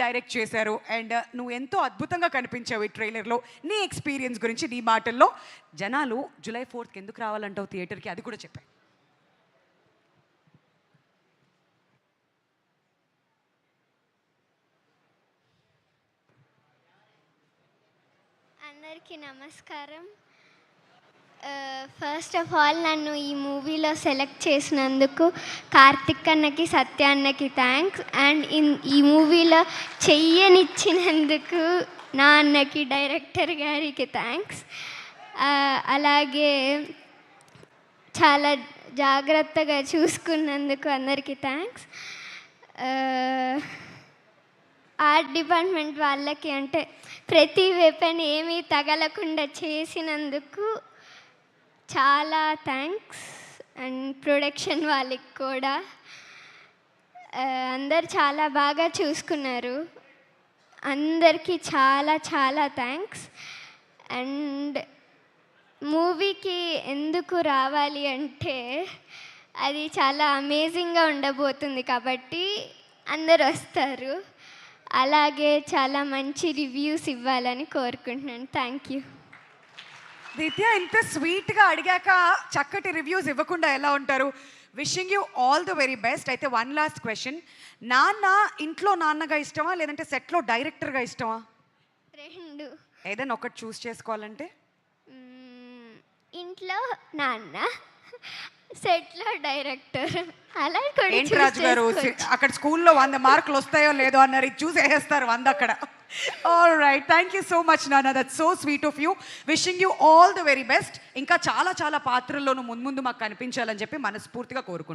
Direct చేశారు and నువ్వు ఎంతో అద్భుతంగా కనిపించావు ఈ ట్రైలర్లో. నీ ఎక్స్పీరియన్స్ గురించి నీ మాటల్లో జనాలు జూలై 4th ఎందుకు రావాలంటావు థియేటర్కి, అది కూడా చెప్పాయి. అందరికీ నమస్కారం. ఫస్ట్ ఆఫ్ ఆల్ నన్ను ఈ మూవీలో సెలెక్ట్ చేసినందుకు కార్తిక్ అన్నకి, సత్య అన్నకి థ్యాంక్స్. అండ్ ఈ మూవీలో చెయ్యనిచ్చినందుకు నా అన్నకి, డైరెక్టర్ గారికి థ్యాంక్స్. అలాగే చాలా జాగ్రత్తగా చూసుకున్నందుకు అందరికీ థ్యాంక్స్. ఆర్ట్ డిపార్ట్మెంట్ వాళ్ళకి, అంటే ప్రతి వెపన్ ఏమీ తగలకుండా చేసినందుకు చాలా థ్యాంక్స్. అండ్ ప్రొడక్షన్ వాళ్ళకి కూడా అందరు చాలా బాగా చూసుకున్నారు. అందరికీ చాలా చాలా థ్యాంక్స్. అండ్ మూవీకి ఎందుకు రావాలి అంటే అది చాలా అమేజింగ్గా ఉండబోతుంది కాబట్టి అందరు వస్తారు. అలాగే చాలా మంచి రివ్యూస్ ఇవ్వాలని కోరుకుంటున్నాను. Thank you. దిత్య, ఇంత స్వీట్గా అడిగాక చక్కటి రివ్యూస్ ఇవ్వకుండా ఎలా ఉంటారు? Wishing you all the very best. అయితే వన్ లాస్ట్ క్వశ్చన్, నాన్న ఇంట్లో నాన్నగా ఇష్టమా లేదంటే సెట్లో డైరెక్టర్గా ఇష్టమా? రెండు. ఏదైనా ఒకటి చూస్ చేసుకోవాలంటే? ఇంట్లో నాన్న, సెట్లో డైరెక్టర్. అలా ఏంటి రాజు గారు, అక్కడ స్కూల్లో 100 మార్కులు వస్తాయో లేదో అన్నారు, ఇది చూసి వేస్తారు 100 అక్కడ. All right, thank you so much నాన్న, that's so sweet of you. Wishing you all the very best. ఇంకా చాలా చాలా పాత్రల్లోనూ ముందు మాకు కనిపించాలని చెప్పి మనస్ఫూర్తిగా కోరుకుంటున్నాను.